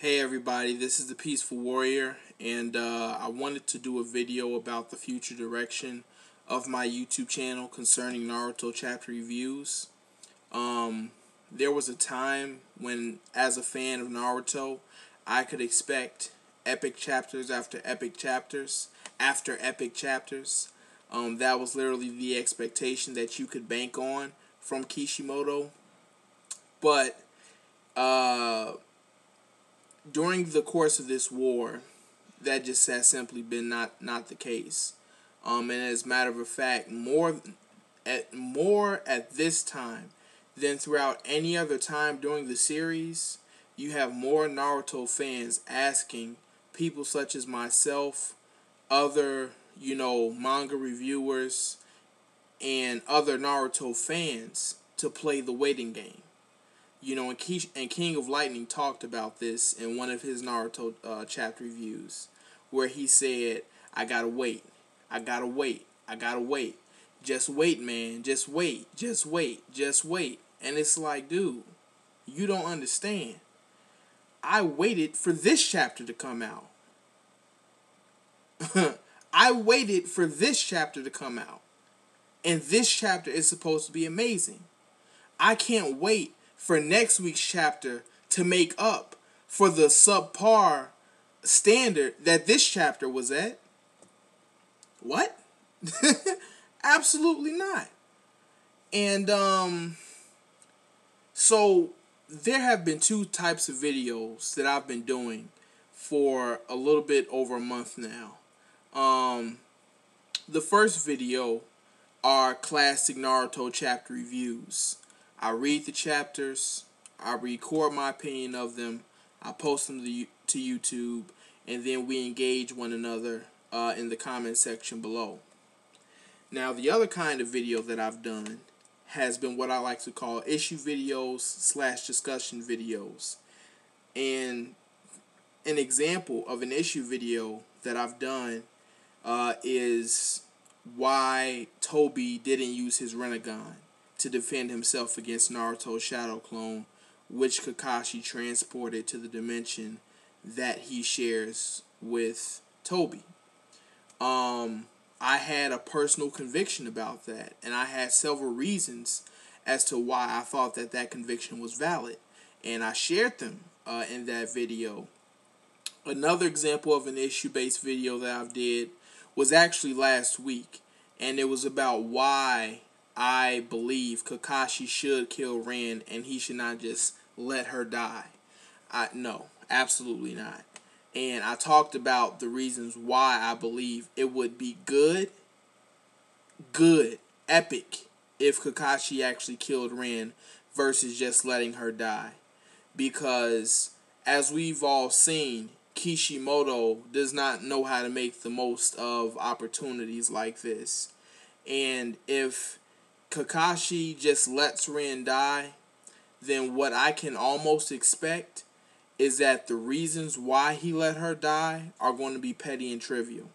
Hey everybody, this is the Peaceful Warrior, and I wanted to do a video about the future direction of my YouTube channel concerning Naruto Chapter Reviews. There was a time when, as a fan of Naruto, I could expect epic chapters after epic chapters after epic chapters. That was literally the expectation that you could bank on from Kishimoto. But during the course of this war, that just has simply been not the case. And as a matter of fact, more at this time than throughout any other time during the series, you have more Naruto fans asking people such as myself, other manga reviewers, and other Naruto fans to play the waiting game. And King of Lightning talked about this in one of his Naruto chapter reviews, where he said, I gotta wait, I gotta wait, I gotta wait. Just wait, man, just wait, just wait, just wait. And it's like, dude, you don't understand. I waited for this chapter to come out. I waited for this chapter to come out. And this chapter is supposed to be amazing. I can't wait for next week's chapter to make up for the subpar standard that this chapter was at. What? Absolutely not. And so there have been two types of videos that I've been doing for a little bit over a month now. The first video are classic Naruto chapter reviews. I read the chapters, I record my opinion of them, I post them to YouTube, and then we engage one another in the comment section below. Now, the other kind of video that I've done has been what I like to call issue videos / discussion videos. And an example of an issue video that I've done is why Toby didn't use his Rinnegan to defend himself against Naruto's shadow clone, which Kakashi transported to the dimension that he shares with Toby. I had a personal conviction about that, and I had several reasons as to why I thought that conviction was valid, and I shared them in that video. Another example of an issue-based video that I did was actually last week, and it was about why I believe Kakashi should kill Rin and he should not just let her die. No, absolutely not. And I talked about the reasons why I believe it would be good, epic, if Kakashi actually killed Rin versus just letting her die. Because, as we've all seen, Kishimoto does not know how to make the most of opportunities like this. And if Kakashi just lets Rin die, then what I can almost expect is that the reasons why he let her die are going to be petty and trivial.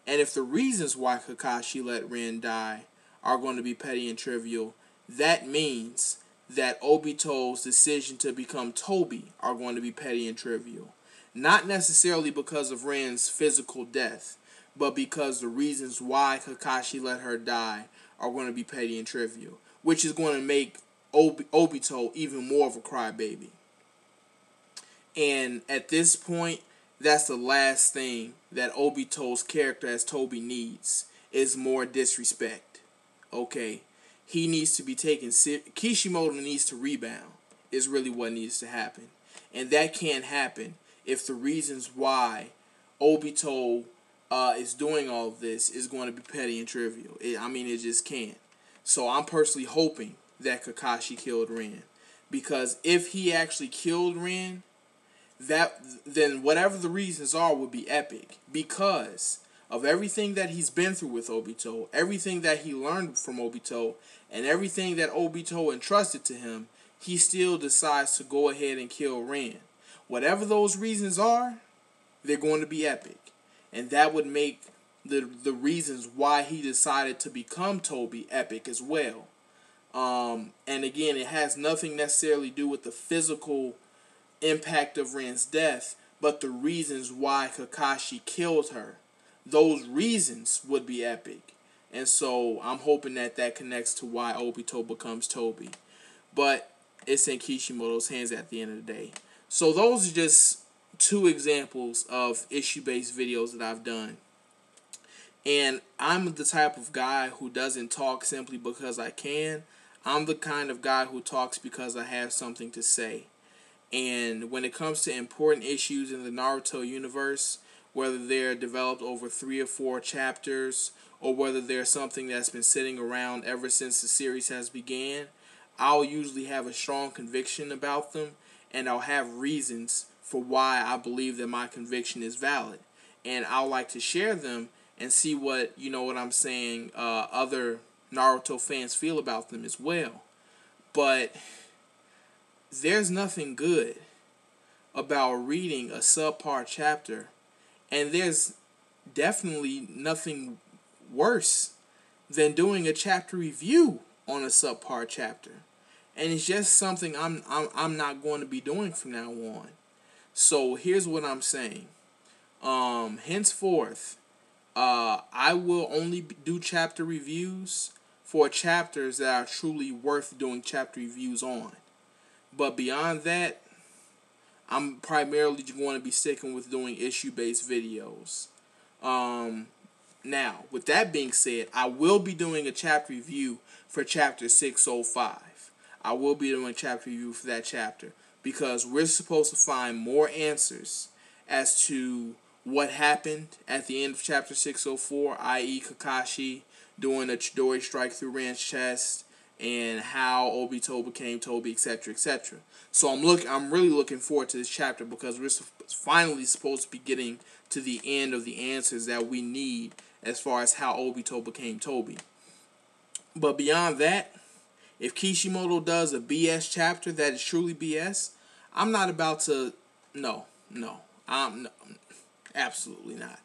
And if the reasons why Kakashi let Rin die are going to be petty and trivial, that means that Obito's decision to become Toby are going to be petty and trivial. Not necessarily because of Rin's physical death, but because the reasons why Kakashi let her die are going to be petty and trivial, which is going to make Obito even more of a crybaby. And at this point, that's the last thing that Obito's character as Toby needs, is more disrespect. Okay? He needs to be taken Kishimoto needs to rebound, is really what needs to happen. And that can't happen if the reasons why Obito is doing all of this is going to be petty and trivial. It just can't. So I'm personally hoping that Kakashi killed Rin. Because if he actually killed Rin, then whatever the reasons are would be epic. Because of everything that he's been through with Obito, everything that he learned from Obito, and everything that Obito entrusted to him, he still decides to go ahead and kill Rin. Whatever those reasons are, they're going to be epic. And that would make the reasons why he decided to become Toby epic as well. And again, it has nothing necessarily to do with the physical impact of Ren's death, but the reasons why Kakashi killed her. Those reasons would be epic. And so I'm hoping that that connects to why Obito becomes Toby. But it's in Kishimoto's hands at the end of the day. So those are just two examples of issue-based videos that I've done. And I'm the type of guy who doesn't talk simply because I can. I'm the kind of guy who talks because I have something to say. And when it comes to important issues in the Naruto universe, whether they're developed over 3 or 4 chapters, or whether they're something that's been sitting around ever since the series has began, I'll usually have a strong conviction about them, and I'll have reasons for why I believe that my conviction is valid. And I'll like to share them and see what, you know what I'm saying, other Naruto fans feel about them as well. But there's nothing good about reading a subpar chapter, and there's definitely nothing worse than doing a chapter review on a subpar chapter. And it's just something I'm not going to be doing from now on. So here's what I'm saying. Henceforth, I will only do chapter reviews for chapters that are truly worth doing chapter reviews on. But beyond that, I'm primarily going to be sticking with doing issue-based videos. Now, with that being said, I will be doing a chapter review for chapter 605. I will be doing a chapter review for that chapter because we're supposed to find more answers as to what happened at the end of chapter 604, i.e. Kakashi doing a Chidori strike through Ran's chest, and how Obito became Toby, etc., etc. So I'm really looking forward to this chapter because we're finally supposed to be getting to the end of the answers that we need as far as how Obito became Toby. But beyond that, if Kishimoto does a BS chapter that is truly BS, I'm not about to. No, absolutely not.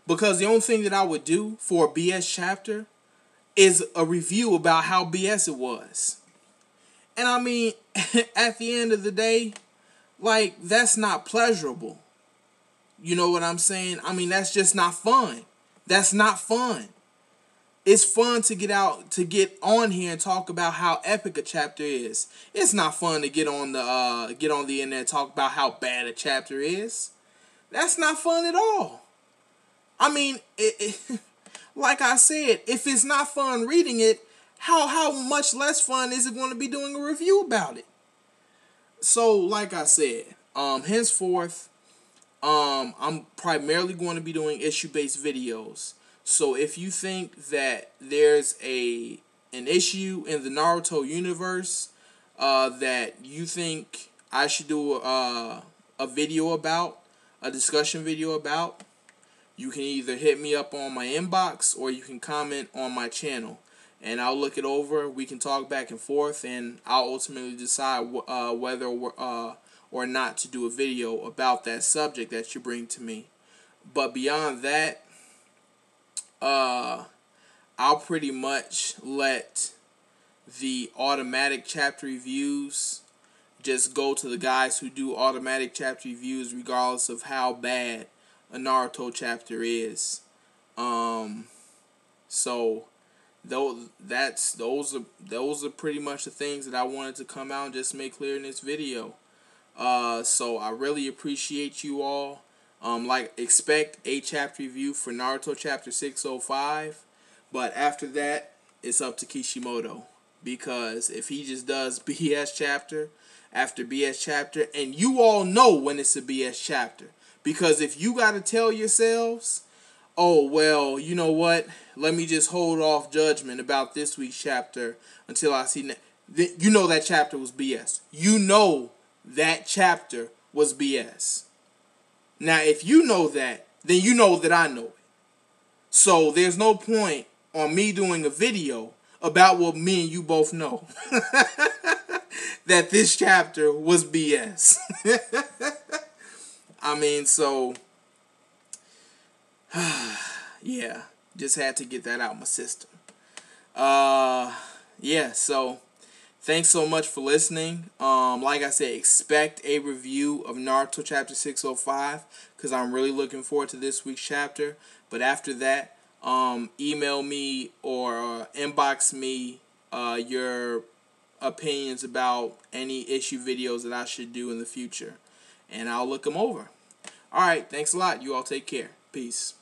Because the only thing that I would do for a BS chapter is a review about how BS it was. And I mean, at the end of the day, like, that's not pleasurable. You know what I'm saying? I mean, that's just not fun. That's not fun. It's fun to get on here and talk about how epic a chapter is. It's not fun to get on the internet and talk about how bad a chapter is. That's not fun at all. I mean, like I said, if it's not fun reading it, how much less fun is it going to be doing a review about it? So, like I said, henceforth, I'm primarily going to be doing issue-based videos. So if you think that there's an issue in the Naruto universe that you think I should do a video about, a discussion video about, you can either hit me up on my inbox or you can comment on my channel. And I'll look it over, we can talk back and forth, and I'll ultimately decide whether or not to do a video about that subject that you bring to me. But beyond that, I'll pretty much let the automatic chapter reviews just go to the guys who do automatic chapter reviews regardless of how bad a Naruto chapter is. So those are pretty much the things that I wanted to come out and just make clear in this video. So I really appreciate you all. Expect a chapter review for Naruto Chapter 605. But after that, it's up to Kishimoto. Because if he just does BS chapter after BS chapter, and you all know when it's a BS chapter. Because if you got to tell yourselves, oh, well, you know what, let me just hold off judgment about this week's chapter until I see... You know that chapter was BS. You know that chapter was BS. Now, if you know that, then you know that I know it. So there's no point on me doing a video about what me and you both know. That this chapter was BS. I mean, so... yeah, just had to get that out of my system. Yeah, so... Thanks so much for listening. Like I said, expect a review of Naruto Chapter 605 because I'm really looking forward to this week's chapter. But after that, email me or inbox me your opinions about any issue videos that I should do in the future, and I'll look them over. All right, thanks a lot. You all take care. Peace.